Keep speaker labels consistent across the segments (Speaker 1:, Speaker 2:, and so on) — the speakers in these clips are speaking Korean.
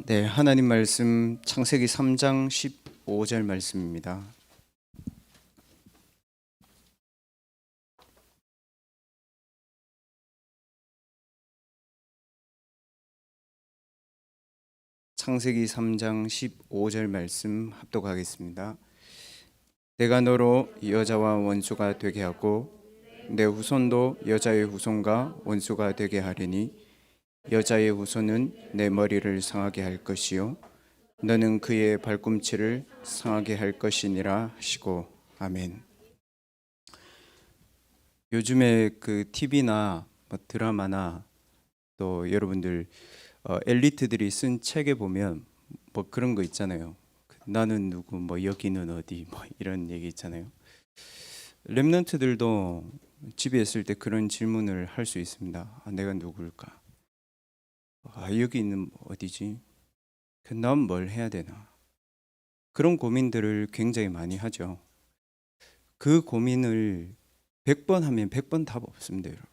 Speaker 1: 네, 하나님 말씀 창세기 3장 15절 말씀입니다. 창세기 3장 15절 말씀 합독하겠습니다. 내가 너로 여자와 원수가 되게 하고 내 후손도 여자의 후손과 원수가 되게 하리니 여자의 후손은 내 머리를 상하게 할 것이요 너는 그의 발꿈치를 상하게 할 것이니라 하시고 아멘. 요즘에 그 TV나 드라마나 또 여러분들 엘리트들이 쓴 책에 보면 뭐 그런 거 있잖아요. 나는 누구, 뭐 여기는 어디, 뭐 이런 얘기 있잖아요. 렘넌트들도 집에 있을 때 그런 질문을 할 수 있습니다. 내가 누굴까? 여기 있는 어디지? 난 뭘 해야 되나? 그런 고민들을 굉장히 많이 하죠. 그 고민을 100번 하면 100번 답 없습니다, 여러분.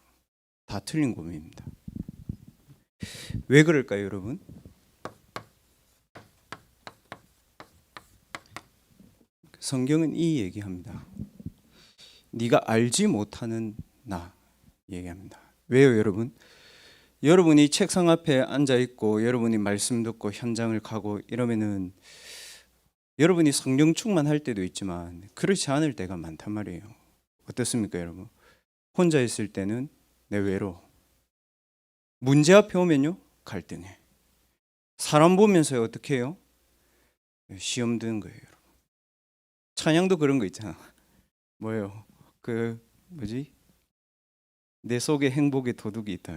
Speaker 1: 다 틀린 고민입니다. 왜 그럴까요, 여러분? 성경은 이 얘기합니다. 네가 알지 못하는 나 얘기합니다. 왜요, 여러분? 여러분이 책상 앞에 앉아 있고 여러분이 말씀 듣고 현장을 가고 이러면은 여러분이 성령 충만할 때도 있지만 그렇지 않을 때가 많단 말이에요. 어떻습니까, 여러분? 혼자 있을 때는 내 외로워. 문제 앞에 오면요 갈등해. 사람 보면서 어떻게 해요? 시험 드는 거예요, 여러분. 찬양도 그런 거 있잖아. 뭐예요? 내 속에 행복의 도둑이 있다.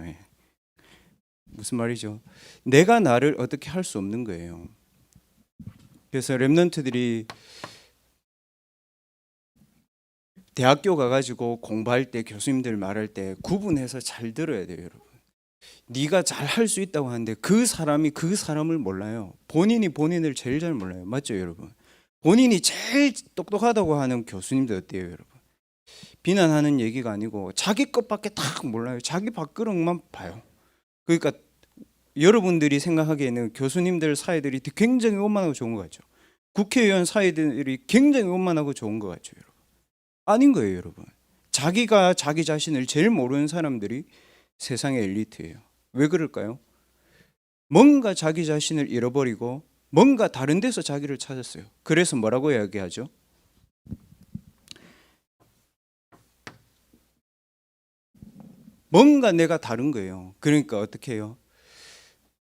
Speaker 1: 무슨 말이죠? 내가 나를 어떻게 할 수 없는 거예요. 그래서 렘넌트들이 대학교 가가지고 공부할 때 교수님들 말할 때 구분해서 잘 들어야 돼요, 여러분. 네가 잘 할 수 있다고 하는데 그 사람이 그 사람을 몰라요. 본인이 본인을 제일 잘 몰라요. 맞죠, 여러분? 본인이 제일 똑똑하다고 하는 교수님들 어때요, 여러분? 비난하는 얘기가 아니고 자기 것밖에 딱 몰라요. 자기 밥그릇만 봐요. 그러니까 여러분들이 생각하기에는 교수님들 사회들이 굉장히 원만하고 좋은 것 같죠. 국회의원 사회들이 굉장히 원만하고 좋은 것 같죠, 여러분. 아닌 거예요, 여러분. 자기가 자기 자신을 제일 모르는 사람들이 세상의 엘리트예요. 왜 그럴까요? 뭔가 자기 자신을 잃어버리고 뭔가 다른 데서 자기를 찾았어요. 그래서 뭐라고 이야기하죠? 뭔가 내가 다른 거예요. 그러니까 어떻게 해요?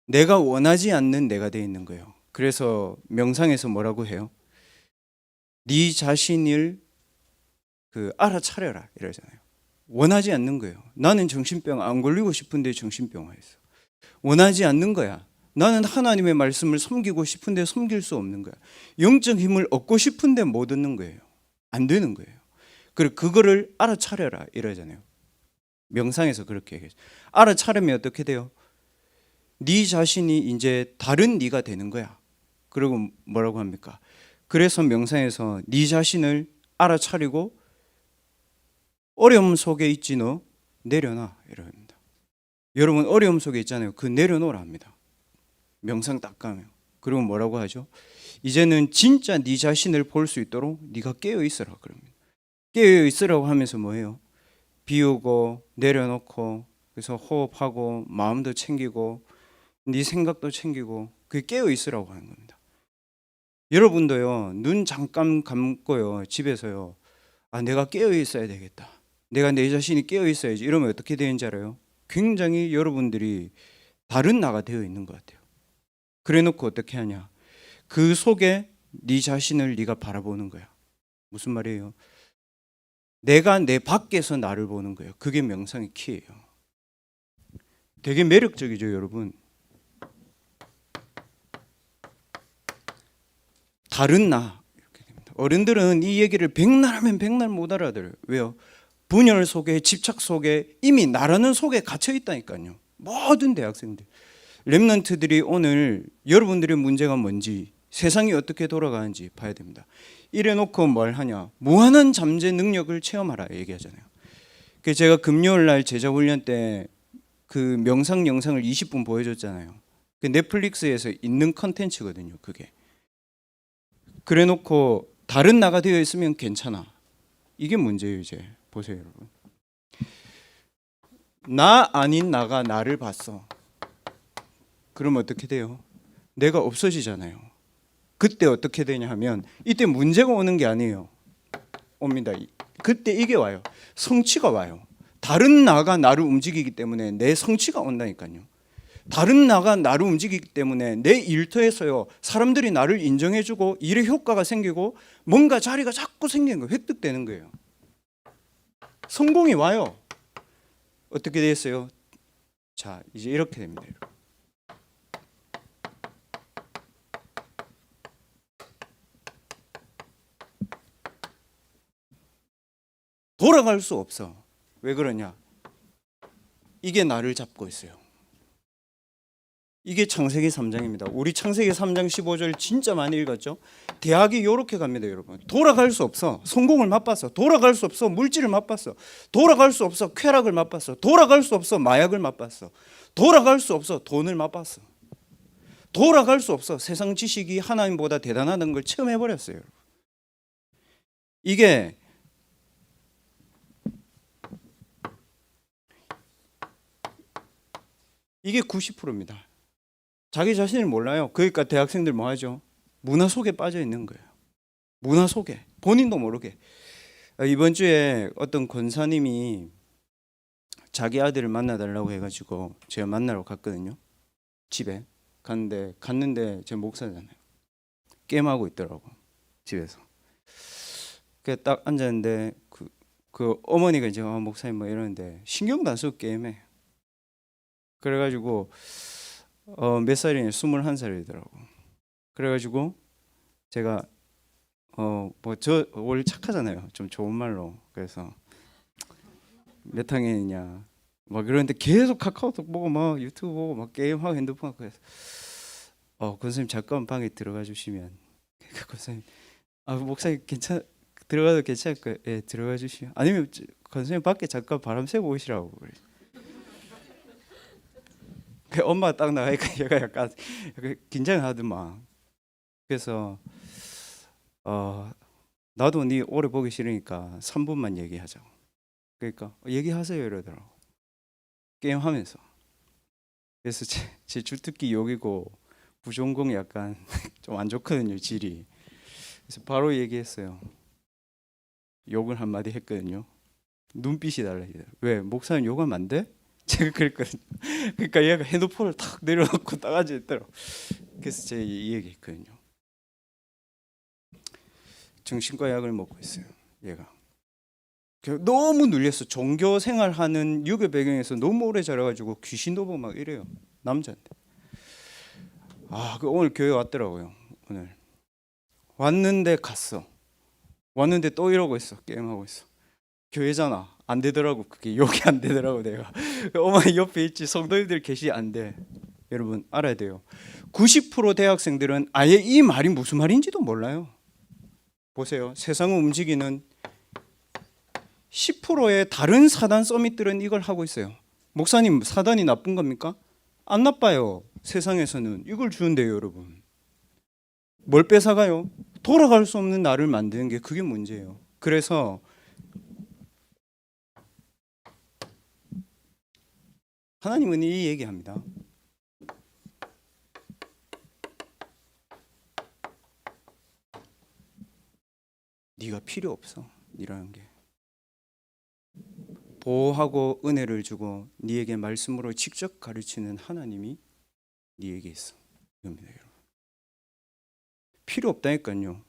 Speaker 1: 내가 원하지 않는 내가 돼 있는 거예요. 그래서 명상에서 뭐라고 해요? 네 자신을 알아차려라 이러잖아요. 원하지 않는 거예요. 나는 정신병 안 걸리고 싶은데 정신병 와 있어. 원하지 않는 거야. 나는 하나님의 말씀을 섬기고 싶은데 섬길 수 없는 거야. 영적 힘을 얻고 싶은데 못 얻는 거예요. 안 되는 거예요. 그리고 그거를 알아차려라 이러잖아요. 명상에서 그렇게 얘기해요. 알아차리면 어떻게 돼요? 네 자신이 이제 다른 네가 되는 거야. 그리고 뭐라고 합니까? 그래서 명상에서 네 자신을 알아차리고 어려움 속에 있지 너 내려놔 이럽니다. 여러분 어려움 속에 있잖아요. 그 내려놓으라 합니다. 명상 딱 가면. 그리고 뭐라고 하죠? 이제는 진짜 네 자신을 볼 수 있도록 네가 깨어 있으라 그럽니다. 깨어 있으라고 하면서 뭐예요? 비우고 내려놓고 그래서 호흡하고 마음도 챙기고 네 생각도 챙기고 그게 깨어 있으라고 하는 겁니다. 여러분도요 눈 잠깐 감고요 집에서요 내가 깨어 있어야 되겠다. 내가 내 자신이 깨어 있어야지. 이러면 어떻게 되는지 알아요? 굉장히 여러분들이 다른 나가 되어 있는 것 같아요. 그래놓고 어떻게 하냐? 그 속에 네 자신을 네가 바라보는 거야. 무슨 말이에요? 내가 내 밖에서 나를 보는 거예요. 그게 명상의 키예요. 되게 매력적이죠, 여러분. 다른 나 이렇게 됩니다. 어른들은 이 얘기를 백날 하면 백날 못 알아들어요. 왜요? 분열 속에 집착 속에 이미 나라는 속에 갇혀 있다니까요. 모든 대학생들, 렘넌트들이 오늘 여러분들의 문제가 뭔지 세상이 어떻게 돌아가는지 봐야 됩니다. 이래놓고 뭘 하냐? 무한한 잠재 능력을 체험하라 얘기하잖아요. 그래서 제가 금요일 날 제자 훈련 때 그 명상 영상을 20분 보여줬잖아요. 그 넷플릭스에서 있는 컨텐츠거든요. 그게. 그래놓고 다른 나가 되어 있으면 괜찮아. 이게 문제예요. 이제 보세요, 여러분. 나 아닌 나가 나를 봤어. 그럼 어떻게 돼요? 내가 없어지잖아요. 그때 어떻게 되냐 하면 이때 문제가 오는 게 아니에요. 옵니다. 그때 이게 와요. 성취가 와요. 다른 나가 나를 움직이기 때문에 내 성취가 온다니까요. 다른 나가 나를 움직이기 때문에 내 일터에서요, 사람들이 나를 인정해주고 일의 효과가 생기고 뭔가 자리가 자꾸 생기는 거예요. 획득되는 거예요. 성공이 와요. 어떻게 됐어요? 자, 이제 이렇게 됩니다. 돌아갈 수 없어. 왜 그러냐? 이게 나를 잡고 있어요. 이게 창세기 3장입니다. 우리 창세기 3장 15절 진짜 많이 읽었죠? 대학이 이렇게 갑니다, 여러분. 돌아갈 수 없어. 성공을 맛봤어. 돌아갈 수 없어. 물질을 맛봤어. 돌아갈 수 없어. 쾌락을 맛봤어. 돌아갈 수 없어. 마약을 맛봤어. 돌아갈 수 없어. 돈을 맛봤어. 돌아갈 수 없어. 세상 지식이 하나님보다 대단하다는 걸 체험해버렸어요. 이게 이게 90%입니다. 자기 자신을 몰라요. 그러니까 대학생들 뭐 하죠? 문화 속에 빠져 있는 거예요. 문화 속에. 본인도 모르게. 이번 주에 어떤 권사님이 자기 아들을 만나달라고 해가지고 제가 만나러 갔거든요. 집에 갔는데 제 목사잖아요. 게임하고 있더라고, 집에서. 그 딱 앉았는데 그 어머니가 이제 목사님 뭐 이러는데 신경도 안 쓰고 게임해. 그래가지고 몇 살이냐? 21살이더라고. 그래가지고 제가 뭐 저 원래 착하잖아요. 좀 좋은 말로. 그래서 몇 학년이냐 막 그러는데 계속 카카오톡 보고 막 유튜브 보고 막 게임하고 핸드폰 하고 그래서 권사님 잠깐 방에 들어가 주시면. 그러니까 권사님 목사님 들어가도 괜찮을까요? 예, 들어가 주시면. 아니면 권사님 밖에 잠깐 바람 쐬고 오시라고 그래. 엄마가 딱 나가니까 얘가 약간 긴장하더만. 그래서 나도 네 오래 보기 싫으니까 3분만 얘기하자고. 그러니까 얘기하세요 이러더라고, 게임하면서. 그래서 제 주특기 욕이고 부전공 약간 좀 안 좋거든요, 질이. 그래서 바로 얘기했어요. 욕을 한마디 했거든요. 눈빛이 달라지더라고요. 왜? 목사님 욕하면 안 돼? 제가 그랬거든요. 그러니까 얘가 핸드폰을 탁 내려놓고 딱 앉아있더라고. 그래서 제가 이 얘기했거든요. 정신과 약을 먹고 있어요, 얘가. 너무 눌렸어. 종교 생활하는 유교 배경에서 너무 오래 자라가지고 귀신도 보고 막 이래요, 남자인데. 오늘 교회 왔더라고요. 오늘 왔는데 갔어. 왔는데 또 이러고 있어, 게임하고 있어. 교회잖아. 안 되더라고. 그게 욕이 안 되더라고. 내가 어머니 옆에 있지, 성도님들 계시 안 돼. 여러분 알아야 돼요. 90% 대학생들은 아예 이 말이 무슨 말인지도 몰라요. 보세요. 세상을 움직이는 10%의 다른 사단 서밋들은 이걸 하고 있어요. 목사님, 사단이 나쁜 겁니까? 안 나빠요. 세상에서는 이걸 주는데요, 여러분. 뭘 뺏어가요? 돌아갈 수 없는 나를 만드는 게 그게 문제예요. 그래서 하나님은 이 얘기합니다. 네가 필요 없어. 니라는 게. 보호하고 은혜를 주고 네에게 말씀으로 직접 가르치는 하나님이 네에게 있어. 이겁니다, 여러분. 필요 없다니까요.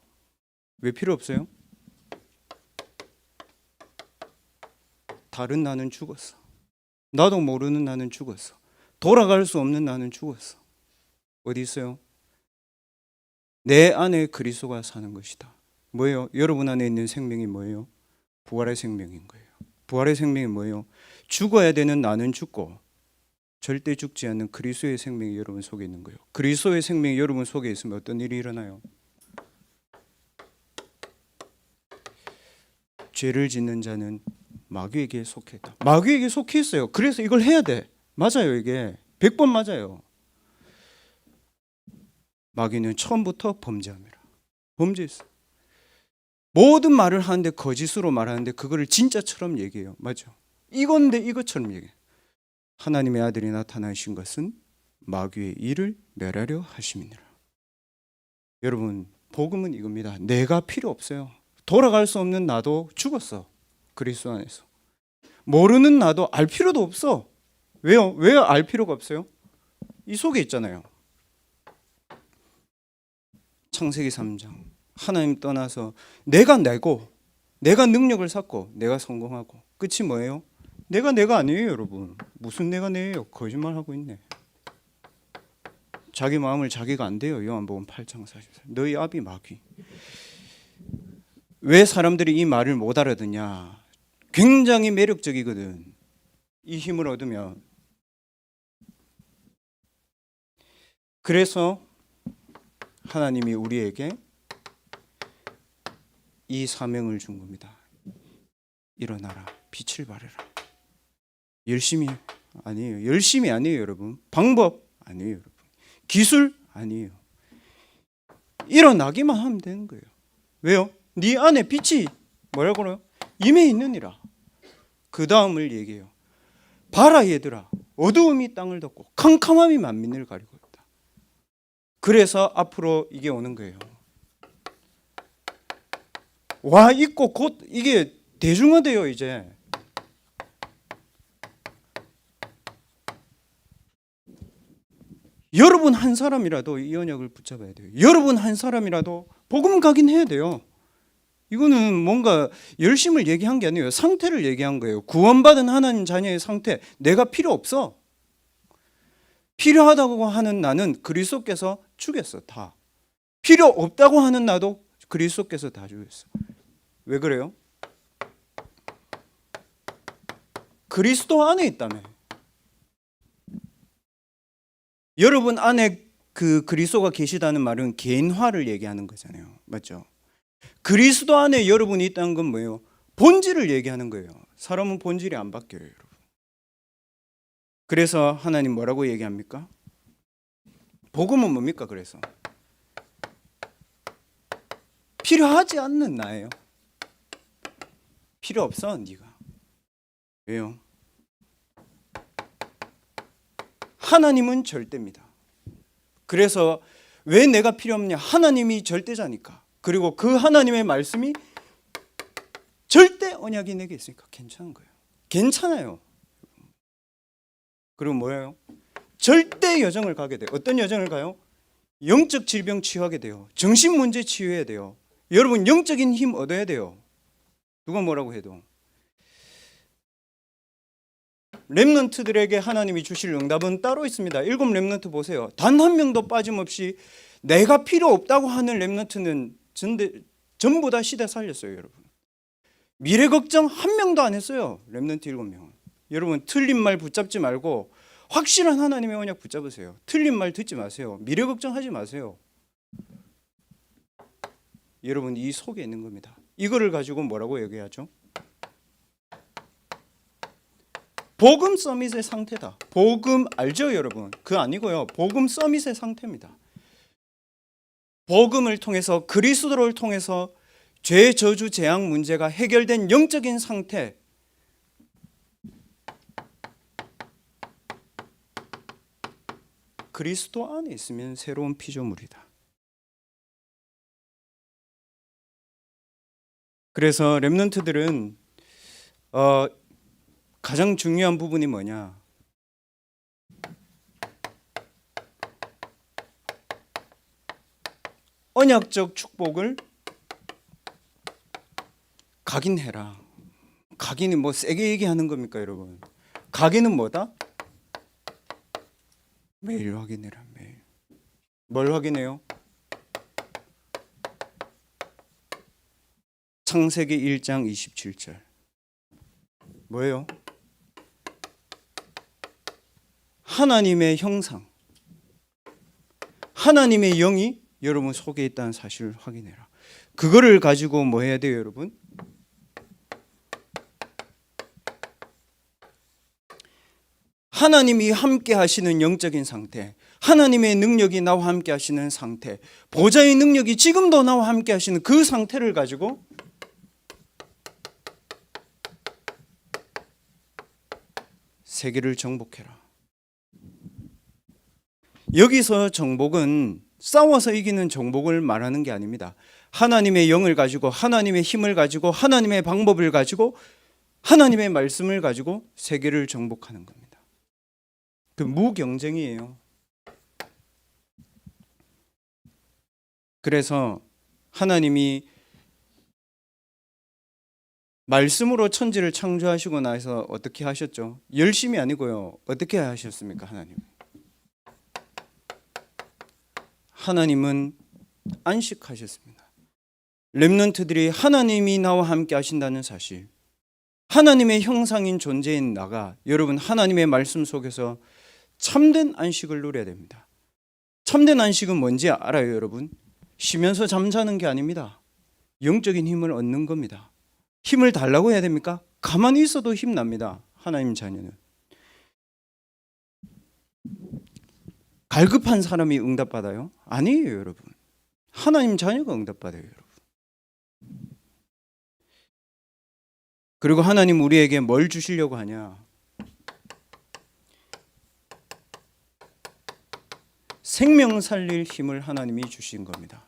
Speaker 1: 왜 필요 없어요? 다른 나는 죽었어. 나도 모르는 나는 죽었어. 돌아갈 수 없는 나는 죽었어. 어디 있어요? 내 안에 그리스도가 사는 것이다. 뭐예요? 여러분 안에 있는 생명이 뭐예요? 부활의 생명인 거예요. 부활의 생명이 뭐예요? 죽어야 되는 나는 죽고 절대 죽지 않는 그리스도의 생명이 여러분 속에 있는 거예요. 그리스도의 생명이 여러분 속에 있으면 어떤 일이 일어나요? 죄를 짓는 자는 마귀에게 속해 있다. 마귀에게 속해 있어요. 그래서 이걸 해야 돼. 맞아요, 이게 100번 맞아요. 마귀는 처음부터 범죄함이라. 범죄했어. 모든 말을 하는데 거짓으로 말하는데 그거를 진짜처럼 얘기해요. 맞죠? 이건데 이것처럼 얘기해요. 하나님의 아들이 나타나신 것은 마귀의 일을 멸하려 하심이니라. 여러분, 복음은 이겁니다. 내가 필요 없어요. 돌아갈 수 없는 나도 죽었어. 그리스도 안에서. 모르는 나도 알 필요도 없어. 왜요? 왜 알 필요가 없어요? 이 속에 있잖아요. 창세기 3장. 하나님 떠나서 내가 내고, 내가 능력을 쌓고, 내가 성공하고. 끝이 뭐예요? 내가 아니에요, 여러분. 무슨 내가 내예요? 거짓말하고 있네. 자기 마음을 자기가 안 돼요. 요한복음 8장 44. 너희 아비 마귀. 왜 사람들이 이 말을 못 알아듣냐? 굉장히 매력적이거든. 이 힘을 얻으면. 그래서 하나님이 우리에게 이 사명을 준 겁니다. 일어나라, 빛을 발해라. 열심히 아니에요. 열심히 아니에요, 여러분. 방법 아니에요, 여러분. 기술 아니에요. 일어나기만 하면 되는 거예요. 왜요? 네 안에 빛이 뭐라고 그래요? 임해 있느니라. 그 다음을 얘기해요. 봐라 얘들아, 어두움이 땅을 덮고 캄캄함이 만민을 가리고 있다. 그래서 앞으로 이게 오는 거예요. 와 있고 곧 이게 대중화돼요. 이제 여러분 한 사람이라도 이 언약을 붙잡아야 돼요. 여러분 한 사람이라도 복음 가긴 해야 돼요. 이거는 뭔가 열심을 얘기한 게 아니에요. 상태를 얘기한 거예요. 구원받은 하나님 자녀의 상태. 내가 필요 없어. 필요하다고 하는 나는 그리스도께서 죽였어. 다. 필요 없다고 하는 나도 그리스도께서 다 죽였어. 왜 그래요? 그리스도 안에 있다며. 여러분 안에 그 그리스도가 계시다는 말은 개인화를 얘기하는 거잖아요. 맞죠? 그리스도 안에 여러분이 있다는 건 뭐예요? 본질을 얘기하는 거예요. 사람은 본질이 안 바뀌어요, 여러분. 그래서 하나님 뭐라고 얘기합니까? 복음은 뭡니까? 그래서 필요하지 않는 나예요. 필요 없어, 네가. 왜요? 하나님은 절대입니다. 그래서 왜 내가 필요 없냐? 하나님이 절대자니까. 그리고 그 하나님의 말씀이 절대 언약이 내게 있으니까 괜찮은 거예요. 괜찮아요. 그리고 뭐예요? 절대 여정을 가게 돼요. 어떤 여정을 가요? 영적 질병 치유하게 돼요. 정신 문제 치유해야 돼요. 여러분 영적인 힘 얻어야 돼요. 누가 뭐라고 해도. 렘넌트들에게 하나님이 주실 응답은 따로 있습니다. 7 렘넌트 보세요. 단 한 명도 빠짐없이 내가 필요 없다고 하는 렘넌트는 전부 다 시대 살렸어요, 여러분. 미래 걱정 한 명도 안 했어요. 렘넌트 7명은. 여러분 틀린 말 붙잡지 말고 확실한 하나님의 언약 붙잡으세요. 틀린 말 듣지 마세요. 미래 걱정하지 마세요. 여러분 이 속에 있는 겁니다. 이거를 가지고 뭐라고 얘기하죠? 복음 서밋의 상태다. 복음 알죠, 여러분? 그 아니고요. 복음 서밋의 상태입니다. 복음을 통해서 그리스도를 통해서 죄, 저주, 재앙 문제가 해결된 영적인 상태. 그리스도 안에 있으면 새로운 피조물이다. 그래서 렘넌트들은 가장 중요한 부분이 뭐냐? 언약적 축복을 각인해라. 각인이 뭐 세게 얘기하는 겁니까, 여러분? 각인은 뭐다? 매일 확인해라. 매일. 뭘 확인해요? 창세기 1장 27절. 뭐예요? 하나님의 형상, 하나님의 영이 여러분 속에 있다는 사실을 확인해라. 그거를 가지고 뭐 해야 돼요, 여러분? 하나님이 함께 하시는 영적인 상태, 하나님의 능력이 나와 함께 하시는 상태, 보좌의 능력이 지금도 나와 함께 하시는 그 상태를 가지고 세계를 정복해라. 여기서 정복은 싸워서 이기는 정복을 말하는 게 아닙니다. 하나님의 영을 가지고, 하나님의 힘을 가지고, 하나님의 방법을 가지고, 하나님의 말씀을 가지고 세계를 정복하는 겁니다. 그 무경쟁이에요. 그래서 하나님이 말씀으로 천지를 창조하시고 나서 어떻게 하셨죠? 열심히 아니고요. 어떻게 하셨습니까? 하나님은 안식하셨습니다. 렘넌트들이 하나님이 나와 함께 하신다는 사실, 하나님의 형상인 존재인 나가 여러분 하나님의 말씀 속에서 참된 안식을 누려야 됩니다. 참된 안식은 뭔지 알아요, 여러분? 쉬면서 잠자는 게 아닙니다. 영적인 힘을 얻는 겁니다. 힘을 달라고 해야 됩니까? 가만히 있어도 힘 납니다. 하나님 자녀는. 갈급한 사람이 응답받아요? 아니에요, 여러분. 하나님 자녀가 응답받아요, 여러분. 그리고 하나님 우리에게 뭘 주시려고 하냐? 생명 살릴 힘을 하나님이 주신 겁니다.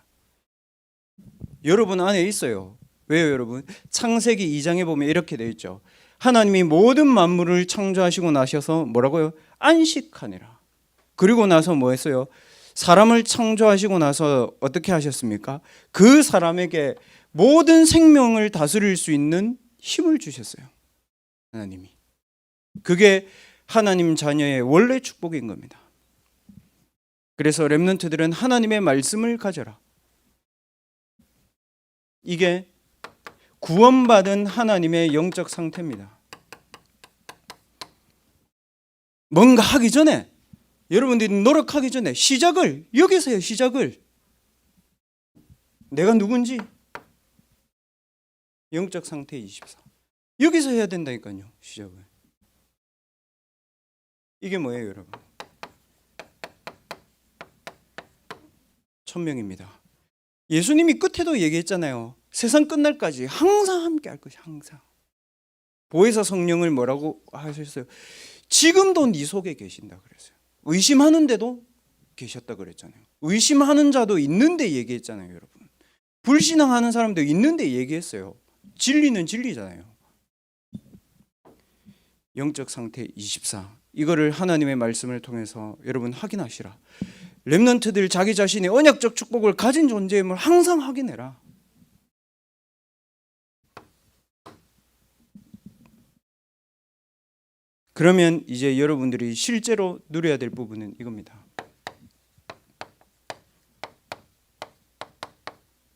Speaker 1: 여러분 안에 있어요. 왜요, 여러분? 창세기 2장에 보면 이렇게 되어 있죠. 하나님이 모든 만물을 창조하시고 나셔서 뭐라고요? 안식하니라. 그리고 나서 뭐 했어요? 사람을 창조하시고 나서 어떻게 하셨습니까? 그 사람에게 모든 생명을 다스릴 수 있는 힘을 주셨어요. 하나님이. 그게 하나님 자녀의 원래 축복인 겁니다. 그래서 렘넌트들은 하나님의 말씀을 가져라. 이게 구원받은 하나님의 영적 상태입니다. 뭔가 하기 전에, 여러분들이 노력하기 전에 시작을 여기서 해요. 시작을. 내가 누군지 영적 상태 24. 여기서 해야 된다니까요. 시작을. 이게 뭐예요, 여러분? 천명입니다. 예수님이 끝에도 얘기했잖아요. 세상 끝날까지 항상 함께 할 것이 항상. 보혜사 성령을 뭐라고 하셨어요? 지금도 네 속에 계신다 그랬어요. 의심하는데도 계셨다 그랬잖아요. 의심하는 자도 있는데 얘기했잖아요, 여러분. 불신앙하는 사람도 있는데 얘기했어요. 진리는 진리잖아요. 영적 상태 24. 이거를 하나님의 말씀을 통해서 여러분 확인하시라. 렘넌트들 자기 자신의 언약적 축복을 가진 존재임을 항상 확인해라. 그러면 이제 여러분들이 실제로 누려야 될 부분은 이겁니다.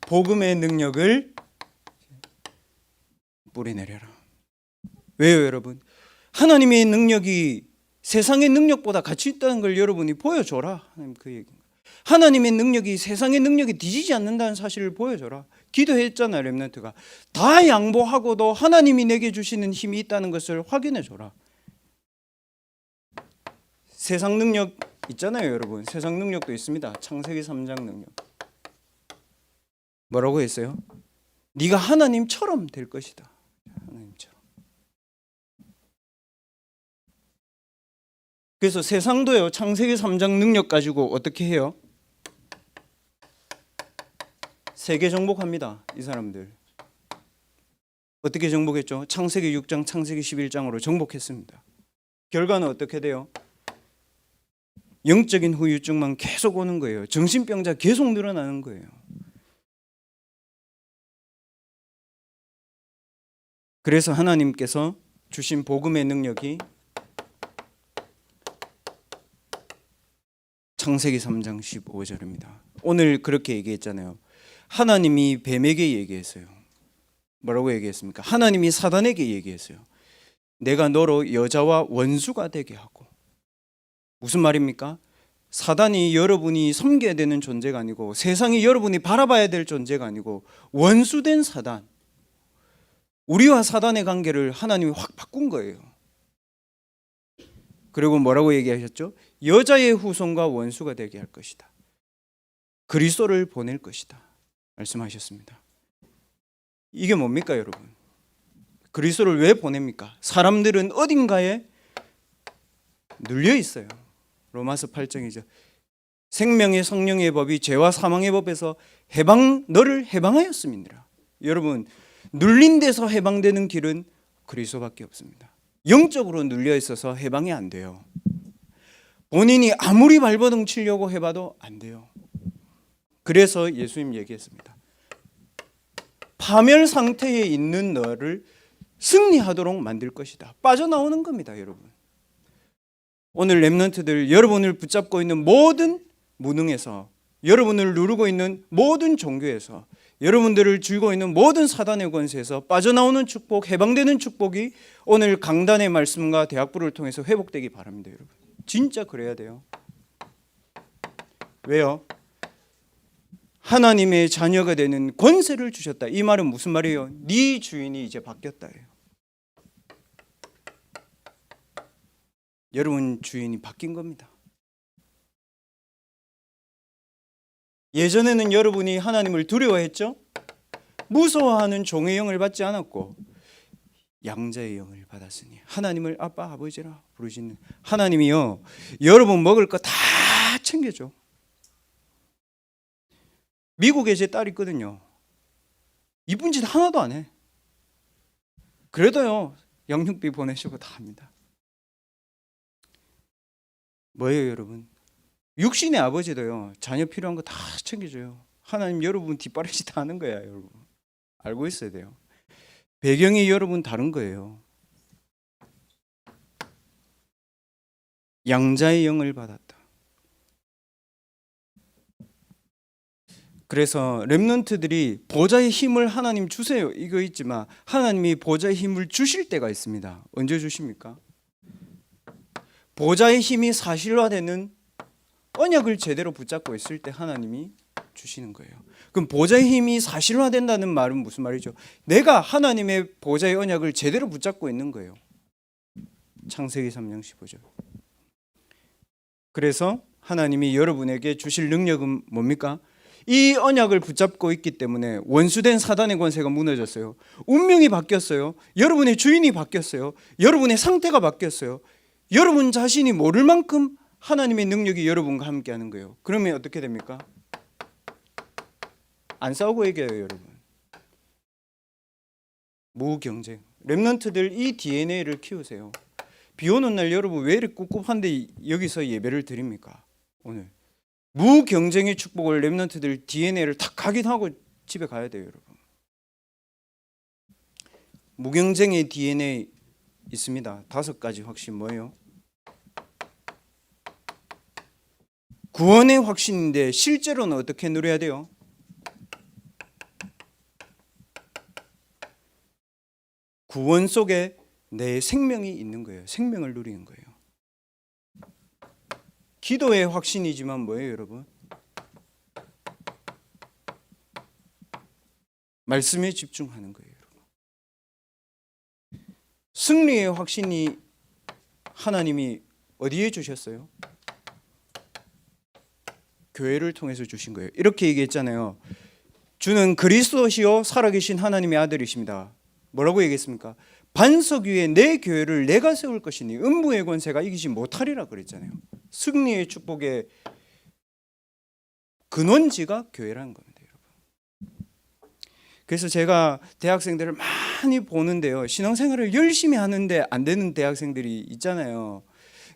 Speaker 1: 복음의 능력을 뿌리내려라. 왜요, 여러분? 하나님의 능력이 세상의 능력보다 가치 있다는 걸 여러분이 보여줘라. 하나님 그 얘기. 하나님의 능력이 세상의 능력이 뒤지지 않는다는 사실을 보여줘라. 기도했잖아요, 렘넌트가. 다 양보하고도 하나님이 내게 주시는 힘이 있다는 것을 확인해줘라. 세상 능력 있잖아요, 여러분. 세상 능력도 있습니다. 창세기 3장 능력. 뭐라고 했어요? 네가 하나님처럼 될 것이다. 하나님처럼. 그래서 세상도요, 창세기 3장 능력 가지고 어떻게 해요? 세계 정복합니다. 이 사람들. 어떻게 정복했죠? 창세기 6장, 창세기 11장으로 정복했습니다. 결과는 어떻게 돼요? 영적인 후유증만 계속 오는 거예요. 정신병자 계속 늘어나는 거예요. 그래서 하나님께서 주신 복음의 능력이 창세기 3장 15절입니다. 오늘 그렇게 얘기했잖아요. 하나님이 뱀에게 얘기했어요. 뭐라고 얘기했습니까? 하나님이 사단에게 얘기했어요. 내가 너로 여자와 원수가 되게 하고. 무슨 말입니까? 사단이 여러분이 섬겨야 되는 존재가 아니고 세상이 여러분이 바라봐야 될 존재가 아니고 원수된 사단. 우리와 사단의 관계를 하나님이 확 바꾼 거예요. 그리고 뭐라고 얘기하셨죠? 여자의 후손과 원수가 되게 할 것이다. 그리스도를 보낼 것이다 말씀하셨습니다. 이게 뭡니까 여러분? 그리스도를 왜 보냅니까? 사람들은 어딘가에 눌려 있어요. 로마서 8장이죠. 생명의 성령의 법이 죄와 사망의 법에서 너를 해방하였음이니라. 여러분, 눌린 데서 해방되는 길은 그리스도밖에 없습니다. 영적으로 눌려 있어서 해방이 안 돼요. 본인이 아무리 발버둥 치려고 해봐도 안 돼요. 그래서 예수님 얘기했습니다. 파멸 상태에 있는 너를 승리하도록 만들 것이다. 빠져나오는 겁니다, 여러분. 오늘 렘넌트들, 여러분을 붙잡고 있는 모든 무능에서, 여러분을 누르고 있는 모든 종교에서, 여러분들을 쥐고 있는 모든 사단의 권세에서 빠져나오는 축복, 해방되는 축복이 오늘 강단의 말씀과 대학부를 통해서 회복되기 바랍니다, 여러분. 진짜 그래야 돼요. 왜요? 하나님의 자녀가 되는 권세를 주셨다. 이 말은 무슨 말이에요? 네 주인이 이제 바뀌었다예요. 여러분 주인이 바뀐 겁니다. 예전에는 여러분이 하나님을 두려워했죠? 무서워하는 종의 영을 받지 않았고 양자의 영을 받았으니 하나님을 아빠 아버지라 부르시는 하나님이요, 여러분 먹을 거 다 챙겨줘. 미국에 제 딸 있거든요. 이쁜 짓 하나도 안 해. 그래도요 양육비 보내시고 다 합니다. 뭐예요 여러분? 육신의 아버지도요 자녀 필요한 거 다 챙겨줘요. 하나님 여러분 뒷바라지 다 하는 거야 여러분. 알고 있어야 돼요. 배경이 여러분 다른 거예요. 양자의 영을 받았다. 그래서 렘넌트들이 보좌의 힘을 하나님 주세요 이거 있지만 하나님이 보좌의 힘을 주실 때가 있습니다. 언제 주십니까? 보좌의 힘이 사실화되는 언약을 제대로 붙잡고 있을 때 하나님이 주시는 거예요. 그럼 보좌의 힘이 사실화된다는 말은 무슨 말이죠? 내가 하나님의 보좌의 언약을 제대로 붙잡고 있는 거예요. 창세기 3장 15절. 그래서 하나님이 여러분에게 주실 능력은 뭡니까? 이 언약을 붙잡고 있기 때문에 원수된 사단의 권세가 무너졌어요. 운명이 바뀌었어요. 여러분의 주인이 바뀌었어요. 여러분의 상태가 바뀌었어요. 여러분 자신이 모를 만큼 하나님의 능력이 여러분과 함께 하는 거예요. 그러면 어떻게 됩니까? 안 싸우고 이겨요 여러분. 무경쟁. 렘넌트들 이 DNA를 키우세요. 비 오는 날 여러분 왜 이렇게 꿉꿉한데 여기서 예배를 드립니까? 오늘 무경쟁의 축복을 렘넌트들 DNA를 탁 각인하고 집에 가야 돼요 여러분. 무경쟁의 DNA 있습니다. 5가지 확신 뭐예요? 구원의 확신인데 실제로는 어떻게 누려야 돼요? 구원 속에 내 생명이 있는 거예요. 생명을 누리는 거예요. 기도의 확신이지만 뭐예요 여러분? 말씀에 집중하는 거예요 여러분. 승리의 확신이 하나님이 어디에 주셨어요? 교회를 통해서 주신 거예요. 이렇게 얘기했잖아요. 주는 그리스도시요 살아계신 하나님의 아들이십니다. 뭐라고 얘기했습니까? 반석 위에 내 교회를 내가 세울 것이니 음부의 권세가 이기지 못하리라 그랬잖아요. 승리의 축복의 근원지가 교회라는 겁니다, 여러분. 그래서 제가 대학생들을 많이 보는데요. 신앙생활을 열심히 하는데 안 되는 대학생들이 있잖아요.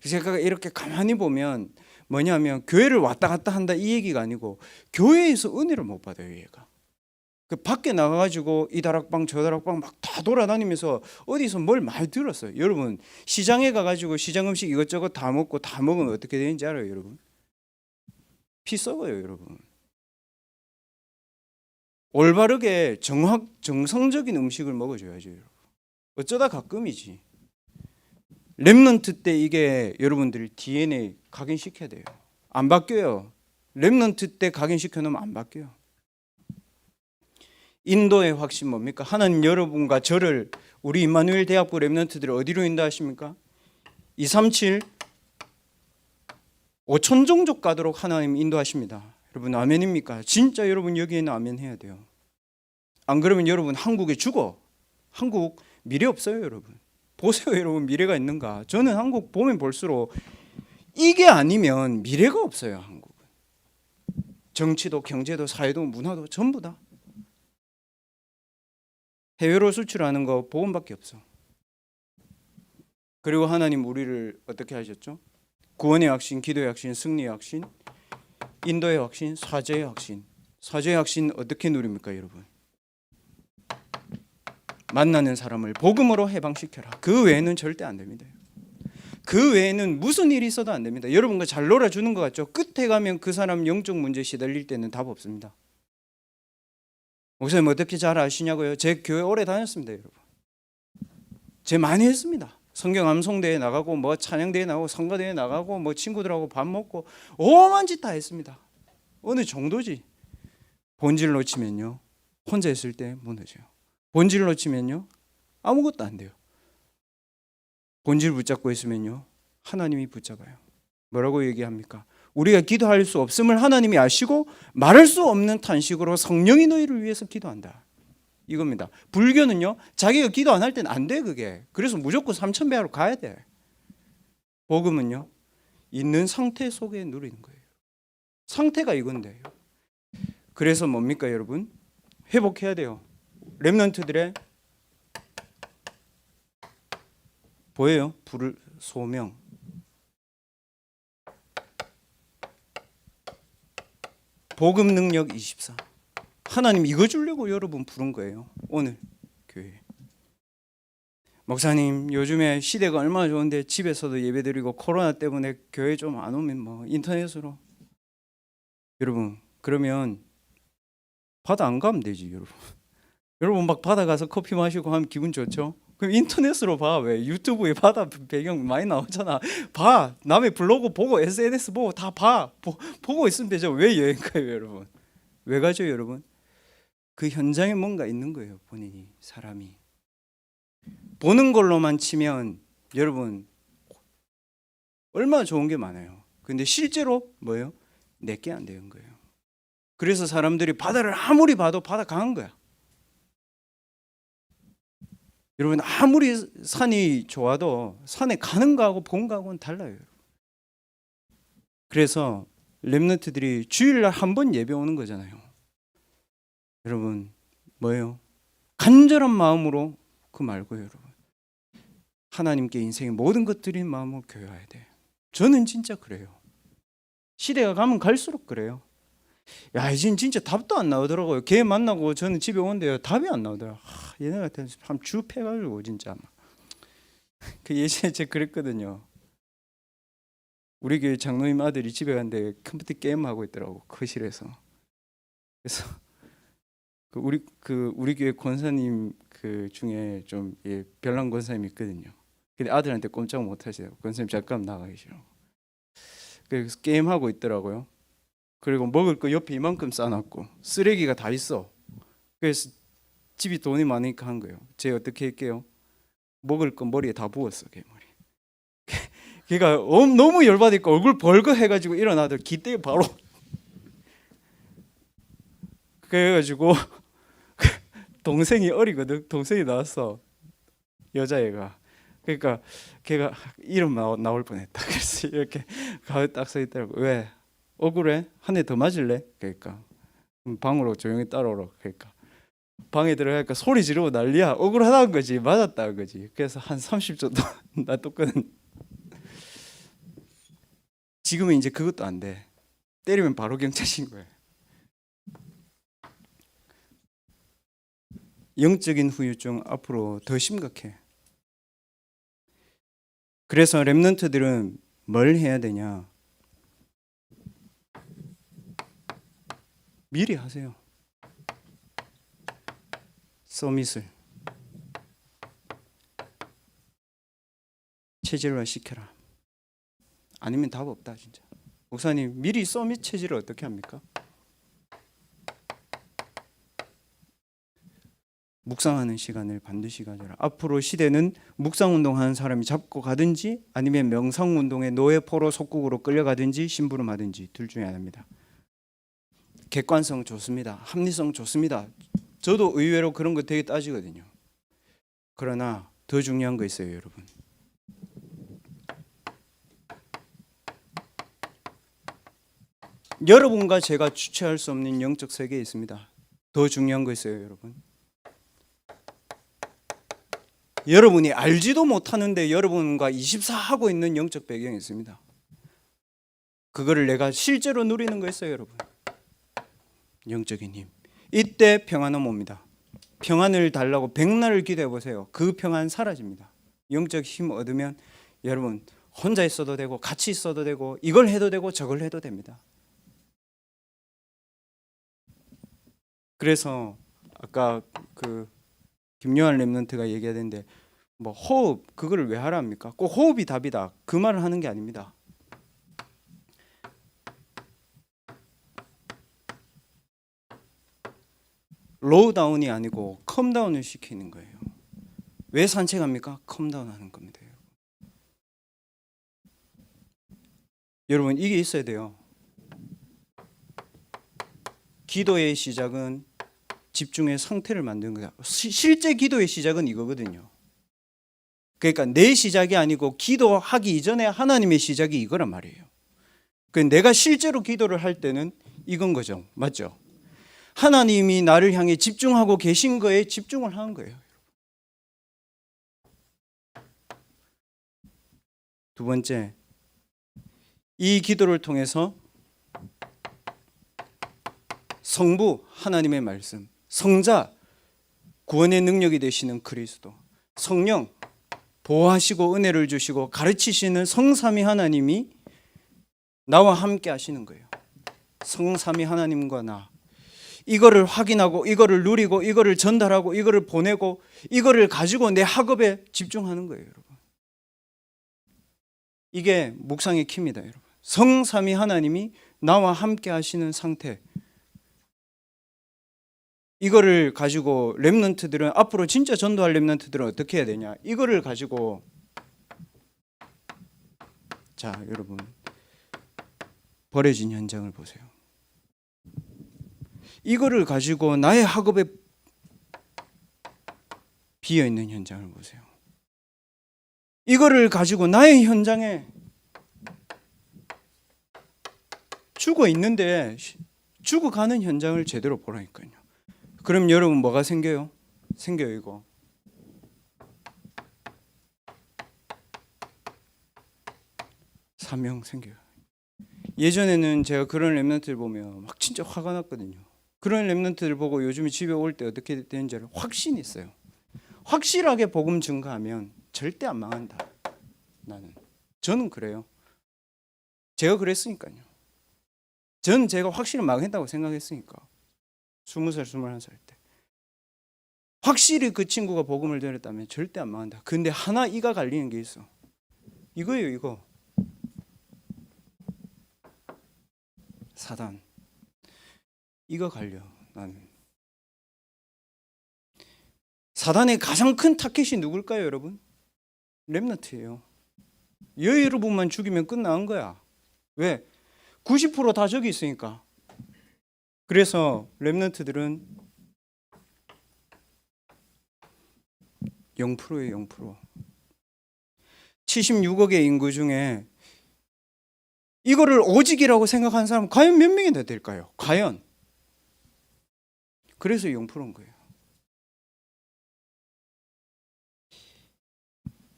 Speaker 1: 제가 이렇게 가만히 보면 뭐냐면 교회를 왔다 갔다 한다 이 얘기가 아니고 교회에서 은혜를 못 받아요, 얘가. 그 밖에 나가가지고 이 다락방 저 다락방 막 다 돌아다니면서 어디서 뭘 많이 들었어요. 여러분 시장에 가가지고 시장 음식 이것저것 다 먹고 다 먹으면 어떻게 되는지 알아요, 여러분? 피 썩어요, 여러분. 올바르게 정성적인 음식을 먹어줘야죠, 여러분. 어쩌다 가끔이지. 렘넌트 때 이게 여러분들 DNA 각인시켜야 돼요. 안 바뀌어요. 렘넌트 때 각인시켜 놓으면 안 바뀌어요. 인도의 확신 뭡니까? 하나님 여러분과 저를 우리 임마누엘 대학부 렘넌트들을 어디로 인도하십니까? 237 5천 종족 가도록 하나님 인도하십니다. 여러분 아멘입니까? 진짜 여러분 여기에는 아멘 해야 돼요. 안 그러면 여러분 한국에 죽어. 한국 미래 없어요 여러분. 보세요 여러분 미래가 있는가. 저는 한국 보면 볼수록 이게 아니면 미래가 없어요 한국은. 정치도 경제도 사회도 문화도 전부 다. 해외로 수출하는 거 복음밖에 없어. 그리고 하나님 우리를 어떻게 하셨죠? 구원의 확신, 기도의 확신, 승리의 확신, 인도의 확신, 사죄의 확신. 사죄의 확신 어떻게 누립니까 여러분? 만나는 사람을 복음으로 해방시켜라. 그 외에는 절대 안 됩니다. 그 외에는 무슨 일이 있어도 안 됩니다. 여러분과 잘 놀아주는 것 같죠? 끝에 가면 그 사람 영적 문제에 시달릴 때는 답 없습니다. 목사님 어떻게 잘 아시냐고요? 제 교회 오래 다녔습니다 여러분. 제 많이 했습니다. 성경 암송대회 나가고 뭐 찬양대회 나가고 성가대회 나가고 뭐 친구들하고 밥 먹고 오만 짓 다 했습니다. 어느 정도지. 본질 놓치면요 혼자 있을 때 무너져요. 본질 놓치면요 아무것도 안 돼요. 본질 붙잡고 있으면요 하나님이 붙잡아요. 뭐라고 얘기합니까? 우리가 기도할 수 없음을 하나님이 아시고 말할 수 없는 탄식으로 성령이 너희를 위해서 기도한다. 이겁니다. 불교는요 자기가 기도 안 할 때는 안 돼 그게. 그래서 무조건 삼천배하러 가야 돼. 복음은요 있는 상태 속에 누리는 거예요. 상태가 이건데요. 그래서 뭡니까 여러분? 회복해야 돼요. 렘넌트들의 보여요? 불을 소명. 복음 능력 24. 하나님 이거 주려고 여러분 부른 거예요. 오늘 교회. 목사님 요즘에 시대가 얼마나 좋은데 집에서도 예배드리고 코로나 때문에 교회 좀 안 오면 뭐 인터넷으로. 여러분 그러면 바다 안 가면 되지 여러분. 여러분 막 바다 가서 커피 마시고 하면 기분 좋죠? 그럼 인터넷으로 봐. 왜? 유튜브에 바다 배경 많이 나오잖아. 봐. 남의 블로그 보고 SNS 보고 다 봐. 보고 있으면 되죠. 왜 여행 가요 여러분? 왜 가죠 여러분? 그 현장에 뭔가 있는 거예요. 본인이 사람이. 보는 걸로만 치면 여러분 얼마나 좋은 게 많아요. 근데 실제로 뭐예요? 내게 안 되는 거예요. 그래서 사람들이 바다를 아무리 봐도 바다 강한 거야. 여러분 아무리 산이 좋아도 산에 가는 거하고 본 거하고는 달라요. 그래서 렘넌트들이 주일날 한 번 예배 오는 거잖아요. 여러분 뭐예요? 간절한 마음으로 그 말고 여러분 하나님께 인생의 모든 것들인 마음으로 교회해야 돼. 저는 진짜 그래요. 시대가 가면 갈수록 그래요. 야 이젠 진짜 답도 안 나오더라고요. 걔 만나고 저는 집에 오는데요 답이 안 나오더라고요. 얘네 같은 참 주패가지고 진짜 그 예전에 제가 그랬거든요. 우리 교회 장로님 아들이 집에 갔는데 컴퓨터 게임 하고 있더라고 거실에서. 그래서 우리 교회 권사님 그 중에 좀 별난 권사님이 있거든요. 근데 아들한테 꼼짝 못 하세요. 권사님 잠깐 나가 계시라고. 그래서 게임 하고 있더라고요. 그리고 먹을 거 옆에 이만큼 싸놨고 쓰레기가 다 있어. 그래서 집이 돈이 많으니까 한 거예요. 제가 어떻게 할게요? 먹을 거 머리에 다 부었어. 걔 머리. 걔가 너무 열받으니까 얼굴 벌거 해가지고 일어나더니 기대에 바로 그래가지고 동생이 어리거든. 동생이 나왔어. 여자애가. 그러니까 걔가 이름 나올 뻔했다. 그래서 이렇게 가을 딱 서 있더라고. 왜? 억울해? 한 대 더 맞을래? 그러니까 방으로 조용히 따라오라. 그러니까 방에 들어가니까 소리 지르고 난리야. 억울하다는 거지. 맞았다는 거지. 그래서 한 30초 놔뒀거든. 지금은 이제 그것도 안 돼. 때리면 바로 경찰 신고해. 영적인 후유증 앞으로 더 심각해. 그래서 렘넌트들은 뭘 해야 되냐? 미리 하세요. 서밋을 체질화 시켜라. 아니면 답 없다 진짜. 목사님 미리 서밋 체질을 어떻게 합니까? 묵상하는 시간을 반드시 가져라. 앞으로 시대는 묵상운동하는 사람이 잡고 가든지 아니면 명상운동의 노예포로 속국으로 끌려가든지 심부름하든지 둘 중에 하나입니다. 객관성 좋습니다. 합리성 좋습니다. 저도 의외로 그런 거 되게 따지거든요. 그러나 더 중요한 거 있어요, 여러분. 여러분과 제가 주체할 수 없는 영적 세계에 있습니다. 더 중요한 거 있어요, 여러분. 여러분이 알지도 못하는데 여러분과 24하고 있는 영적 배경이 있습니다. 그거를 내가 실제로 누리는 거였어요, 여러분. 영적인 힘. 이때 평안은 옵니다. 평안을 달라고 백날을 기도해 보세요. 그 평안 사라집니다. 영적 힘 얻으면 여러분 혼자 있어도 되고 같이 있어도 되고 이걸 해도 되고 저걸 해도 됩니다. 그래서 아까 그 김요한 랩런트가 얘기하던데 뭐 호흡 그거를 왜 하라 합니까? 꼭 호흡이 답이다. 그 말을 하는 게 아닙니다. 로우 다운이 아니고 컴 다운을 시키는 거예요. 왜 산책합니까? 컴 다운 하는 겁니다. 여러분 이게 있어야 돼요. 기도의 시작은 집중의 상태를 만드는 거다. 실제 기도의 시작은 이거거든요. 그러니까 내 시작이 아니고 기도하기 이전에 하나님의 시작이 이거란 말이에요. 내가 실제로 기도를 할 때는 이건 거죠. 맞죠? 하나님이 나를 향해 집중하고 계신 거에 집중을 하는 거예요. 두 번째, 이 기도를 통해서 성부 하나님의 말씀, 성자 구원의 능력이 되시는 그리스도, 성령 보호하시고 은혜를 주시고 가르치시는 성삼위 하나님이 나와 함께 하시는 거예요. 성삼위 하나님과 나 이거를 확인하고 이거를 누리고 이거를 전달하고 이거를 보내고 이거를 가지고 내 학업에 집중하는 거예요, 여러분. 이게 묵상의 키입니다, 여러분. 성삼위 하나님이 나와 함께 하시는 상태. 이거를 가지고 렘넌트들은 앞으로 진짜 전도할 렘넌트들은 어떻게 해야 되냐? 이거를 가지고 자, 여러분 버려진 현장을 보세요. 이거를 가지고 나의 학업에 비어있는 현장을 보세요. 이거를 가지고 나의 현장에 죽어 있는데 죽어가는 현장을 제대로 보라니까요. 그럼 여러분 뭐가 생겨요? 생겨요, 이거. 사명 생겨요. 예전에는 제가 그런 렘넌트를 보면 막 진짜 화가 났거든요. 그런 렘넌트를 보고 요즘에 집에 올 때 어떻게 되는지 확신이 있어요. 확실하게 복음 증거하면 절대 안 망한다. 저는 그래요. 제가 그랬으니까요. 전 제가 확실히 망했다고 생각했으니까. 20살, 21살 때. 확실히 그 친구가 복음을 들었다면 절대 안 망한다. 근데 하나 이가 갈리는 게 있어. 이거예요, 이거. 사단. 이거 갈려, 나는. 사단의 가장 큰 타겟이 누굴까요, 여러분? 렘넌트예요. 여러분만 죽이면 끝나는 거야. 왜? 90% 다 저기 있으니까. 그래서 렘넌트들은 0%예요, 0%. 76억의 인구 중에 이거를 오직이라고 생각하는 사람은 과연 몇 명이나 될까요? 과연. 그래서 0%인 거예요.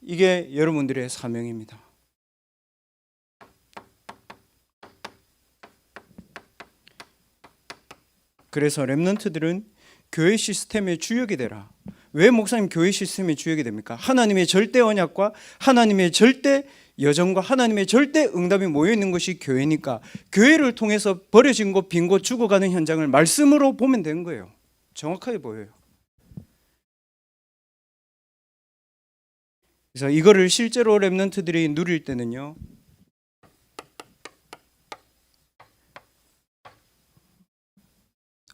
Speaker 1: 이게 여러분들의 사명입니다. 그래서 렘넌트들은 교회 시스템의 주역이 되라. 왜 목사님 교회 시스템의 주역이 됩니까? 하나님의 절대 언약과 하나님의 절대 여정과 하나님의 절대 응답이 모여있는 것이 교회니까 교회를 통해서 버려진 곳, 빈 곳, 죽어가는 현장을 말씀으로 보면 되는 거예요. 정확하게 보여요. 그래서 이거를 실제로 렘넌트들이 누릴 때는요,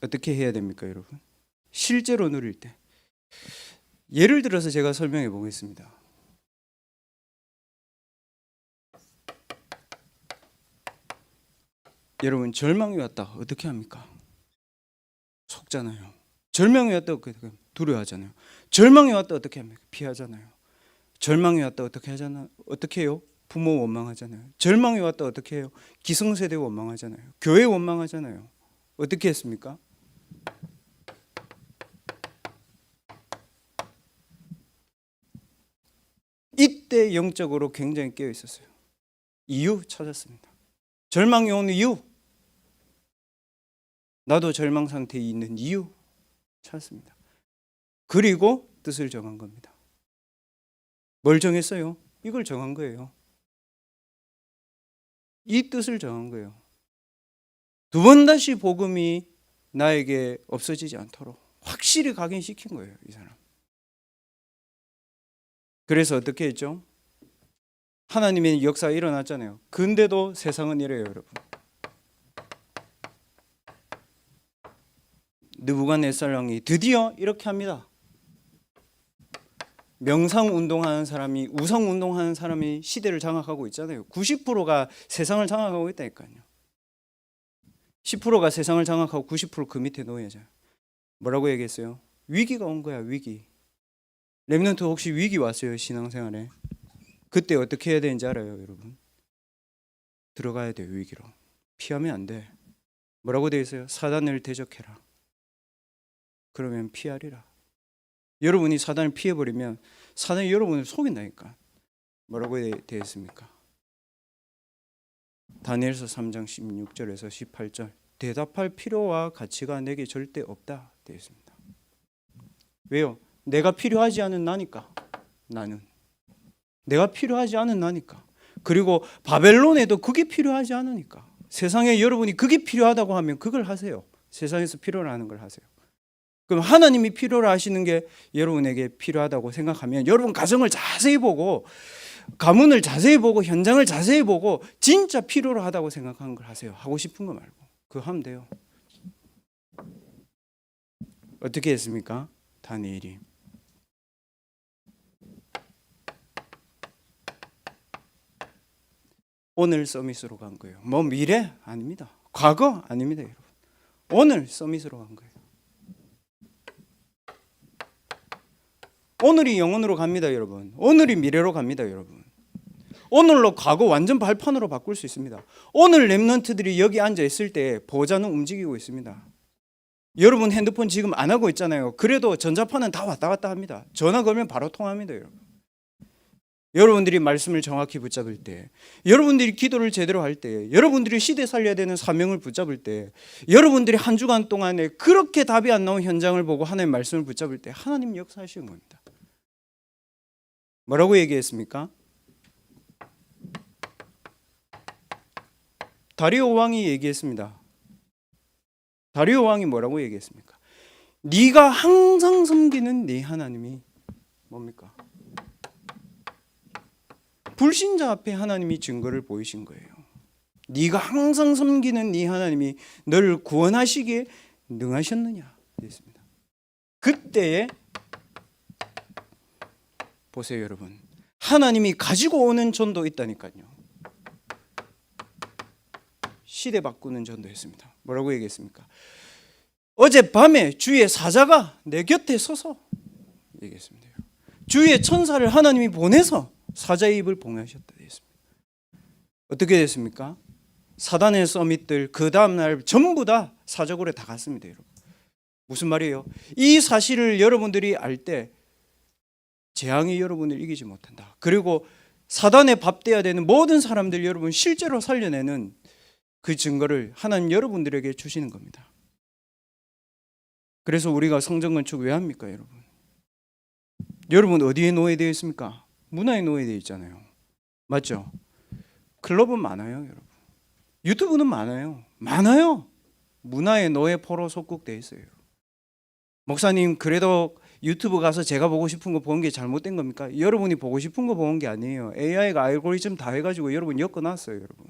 Speaker 1: 어떻게 해야 됩니까, 여러분? 실제로 누릴 때 예를 들어서 제가 설명해 보겠습니다. 여러분, 절망이 왔다 어떻게 합니까? 속잖아요. 절망이 왔다 어떻게 두려워하잖아요. 절망이 왔다 어떻게 합니까? 피하잖아요. 절망이 왔다 어떻게 하잖아? 어떻게 해요? 부모 원망하잖아요. 절망이 왔다 어떻게 해요? 기성세대 원망하잖아요. 교회 원망하잖아요. 어떻게 했습니까? 이때 영적으로 굉장히 깨어 있었어요. 이유 찾았습니다. 절망이 오는 이유, 나도 절망 상태에 있는 이유 찾았습니다. 그리고 뜻을 정한 겁니다. 뭘 정했어요? 이걸 정한 거예요. 이 뜻을 정한 거예요. 두 번 다시 복음이 나에게 없어지지 않도록 확실히 각인시킨 거예요, 이 사람. 그래서 어떻게 했죠? 하나님의 역사가 일어났잖아요. 근데도 세상은 이래요, 여러분. 느부갓네살 왕이 드디어 이렇게 합니다. 명상 운동하는 사람이, 우상 운동하는 사람이 시대를 장악하고 있잖아요. 90%가 세상을 장악하고 있다니까요. 10%가 세상을 장악하고 90%그 밑에 놓여져. 뭐라고 얘기했어요? 위기가 온 거야, 위기. 렘넌트 혹시 위기 왔어요, 신앙생활에? 그때 어떻게 해야 되는지 알아요, 여러분? 들어가야 돼요, 위기로. 피하면 안 돼. 뭐라고 되어 있어요? 사단을 대적해라. 그러면 피하리라. 여러분이 사단을 피해버리면 사단이 여러분을 속인다니까. 뭐라고 되어 있습니까? 다니엘서 3장 16절에서 18절. 대답할 필요와 가치가 내게 절대 없다 되어 있습니다. 왜요? 내가 필요하지 않은 나니까. 나는 내가 필요하지 않은 나니까. 그리고 바벨론에도 그게 필요하지 않으니까. 세상에 여러분이 그게 필요하다고 하면 그걸 하세요. 세상에서 필요로 하는 걸 하세요. 그럼 하나님이 필요로 하시는 게 여러분에게 필요하다고 생각하면 여러분 가정을 자세히 보고, 가문을 자세히 보고, 현장을 자세히 보고 진짜 필요로 하다고 생각하는 걸 하세요. 하고 싶은 거 말고. 그거 하면 돼요. 어떻게 했습니까? 다니엘이 오늘 서밋으로 간 거예요. 뭐 미래 아닙니다. 과거 아닙니다, 여러분. 오늘 서밋으로 간 거예요. 오늘이 영혼으로 갑니다, 여러분. 오늘이 미래로 갑니다, 여러분. 오늘로 과거 완전 발판으로 바꿀 수 있습니다. 오늘 렘넌트들이 여기 앉아 있을 때 보좌는 움직이고 있습니다. 여러분 핸드폰 지금 안 하고 있잖아요. 그래도 전자파는 다 왔다 갔다 합니다. 전화 걸면 바로 통합니다, 여러분. 여러분들이 말씀을 정확히 붙잡을 때, 여러분들이 기도를 제대로 할 때, 여러분들이 시대 살려야 되는 사명을 붙잡을 때, 여러분들이 한 주간 동안에 그렇게 답이 안 나온 현장을 보고 하나님의 말씀을 붙잡을 때 하나님 역사하시는 겁니다. 뭐라고 얘기했습니까? 다리오 왕이 얘기했습니다. 다리오 왕이 뭐라고 얘기했습니까? 네가 항상 섬기는 네 하나님이 뭡니까? 불신자 앞에 하나님이 증거를 보이신 거예요. 네가 항상 섬기는 네 하나님이 너를 구원하시기에 능하셨느냐 했습니다. 그때에 보세요, 여러분. 하나님이 가지고 오는 전도 있다니까요. 시대 바꾸는 전도했습니다. 뭐라고 얘기했습니까? 어젯밤에 주의 사자가 내 곁에 서서 얘기했습니다. 주의 천사를 하나님이 보내서 사자의 입을 봉하셨다 했습니다. 어떻게 됐습니까? 사단의 서밋들 그 다음날 전부 다 사적으로 다 갔습니다, 여러분. 무슨 말이에요? 이 사실을 여러분들이 알 때 재앙이 여러분을 이기지 못한다. 그리고 사단에 밥돼야 되는 모든 사람들 여러분 실제로 살려내는 그 증거를 하나님 여러분들에게 주시는 겁니다. 그래서 우리가 성전 건축 왜 합니까, 여러분? 여러분 어디에 노예되어 있습니까? 문화에 노예되어 있잖아요. 맞죠? 클럽은 많아요, 여러분. 유튜브는 많아요. 많아요. 문화의 노예 포로 속국되어 있어요. 목사님, 그래도 유튜브 가서 제가 보고 싶은 거 본 게 잘못된 겁니까? 여러분이 보고 싶은 거 본 게 아니에요. AI가 알고리즘 다 해가지고 여러분 엮어놨어요, 여러분.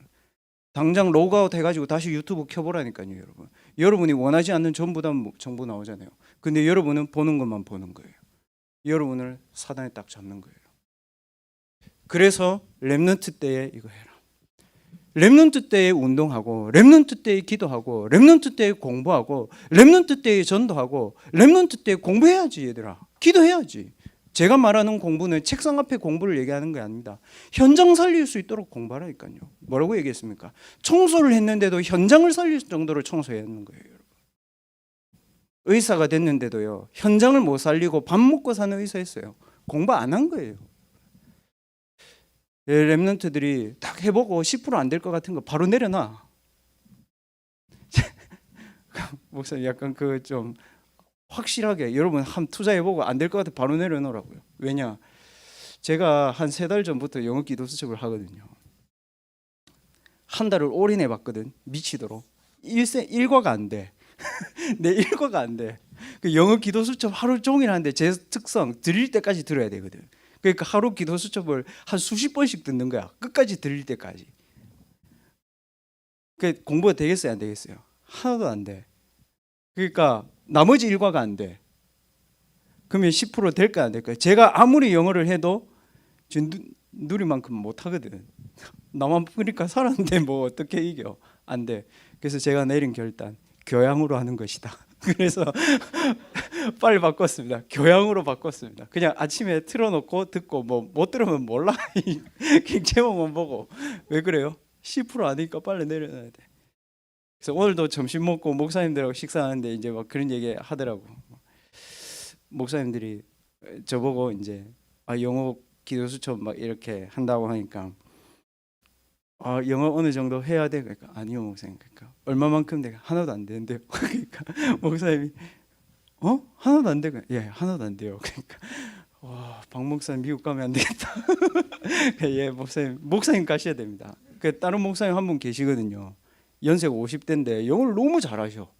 Speaker 1: 당장 로그아웃 해가지고 다시 유튜브 켜보라니까요, 여러분. 여러분이 원하지 않는 전부 다 정보 나오잖아요. 근데 여러분은 보는 것만 보는 거예요. 여러분을 사단에 딱 잡는 거예요. 그래서 렘넌트 때에 이거 해라. 렘넌트 때에 운동하고, 렘넌트 때에 기도하고, 렘넌트 때에 공부하고, 렘넌트 때에 전도하고, 렘넌트 때에 공부해야지 얘들아. 기도해야지. 제가 말하는 공부는 책상 앞에 공부를 얘기하는 게 아닙니다. 현장 살릴 수 있도록 공부하라니까요. 뭐라고 얘기했습니까? 청소를 했는데도 현장을 살릴 정도로 청소해야 하는 거예요. 여러분. 의사가 됐는데도요, 현장을 못 살리고 밥 먹고 사는 의사였어요. 공부 안 한 거예요. 렘넌트들이 딱 해보고 10% 안 될 것 같은 거 바로 내려놔. 목사님 약간 그 좀 확실하게 여러분 한번 투자해보고 안 될 것 같아 바로 내려놓으라고요. 왜냐? 제가 한 3달 전부터 영어 기도 수첩을 하거든요. 한 달을 올인해봤거든. 미치도록. 일과가 안 돼. 내 일과가 안 돼. 그 영어 기도 수첩 하루 종일 하는데 제 특성 들릴 때까지 들어야 되거든. 그러니까 하루 기도 수첩을 한 수십 번씩 듣는 거야. 끝까지 들릴 때까지. 그 공부가 되겠어요, 안 되겠어요? 하나도 안 돼. 그러니까 나머지 일과가 안 돼. 그러면 10% 될까 안 될까? 제가 아무리 영어를 해도 누리만큼 못 하거든. 나만 그러니까 살았는데 뭐 어떻게 이겨? 안 돼. 그래서 제가 내린 결단, 교양으로 하는 것이다. 그래서 빨리 바꿨습니다. 교양으로 바꿨습니다. 그냥 아침에 틀어놓고 듣고 뭐 못 들으면 몰라. 그냥 제목만 보고. 왜 그래요? 10% 아니까 빨리 내려놔야 돼. 그래서 오늘도 점심 먹고 목사님들하고 식사하는데 이제 막 그런 얘기 하더라고. 목사님들이 저보고 이제 영어 기도 수첩 막 이렇게 한다고 하니까 영어 어느 정도 해야 돼? 그러니까 아니요 목사님. 그러니까 얼마만큼 내가 하나도 안 되는데요. 그러니까 목사님이 하나도 안 돼요? 예, 하나도 안 돼요. 그러니까 박 목사님 미국 가면 안 되겠다. 예, 목사님 가셔야 됩니다. 그 다른 목사님 한 분 계시거든요. 연세가 50대인데 영어를 너무 잘하셔.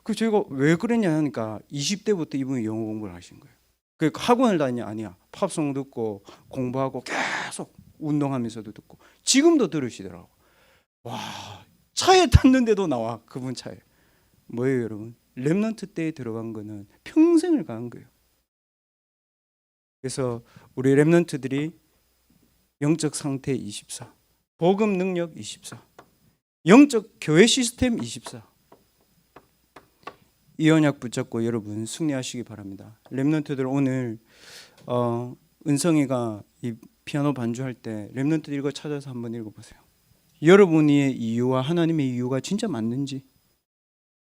Speaker 1: 그 제가 왜 그랬냐 하니까 20대부터 이분이 영어 공부를 하신 거예요. 그 학원을 다니냐? 아니야. 팝송 듣고 공부하고 계속 운동하면서도 듣고 지금도 들으시더라고. 와, 차에 탔는데도 나와. 그분 차에. 뭐예요 여러분? 렘넌트 때에 들어간 거는 평생을 간 거예요. 그래서 우리 렘넌트들이 영적 상태 24, 복음 능력 24, 영적 교회 시스템 24. 이 언약 붙잡고 여러분 승리하시기 바랍니다. 렘넌트들 오늘 은성이가 이 피아노 반주할 때 렘넌트 이거 찾아서 한번 읽어보세요. 여러분의 이유와 하나님의 이유가 진짜 맞는지,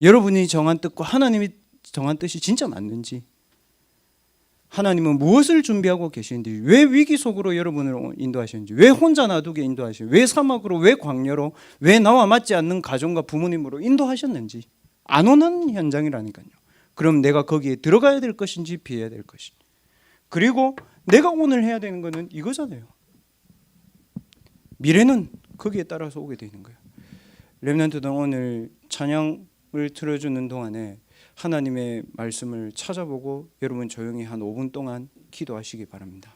Speaker 1: 여러분이 정한 뜻과 하나님이 정한 뜻이 진짜 맞는지, 하나님은 무엇을 준비하고 계시는지, 왜 위기 속으로 여러분을 인도하시는지, 왜 혼자 놔두게 인도하시는지, 왜 사막으로, 왜 광야로, 왜 나와 맞지 않는 가정과 부모님으로 인도하셨는지 안 오는 현장이라니까요. 그럼 내가 거기에 들어가야 될 것인지 피해야 될 것인지, 그리고 내가 오늘 해야 되는 거는 이거잖아요. 미래는 거기에 따라서 오게 되는 거예요. 렘넌트들 오늘 찬양을 틀어주는 동안에 하나님의 말씀을 찾아보고 여러분 조용히 한 5분 동안 기도하시기 바랍니다.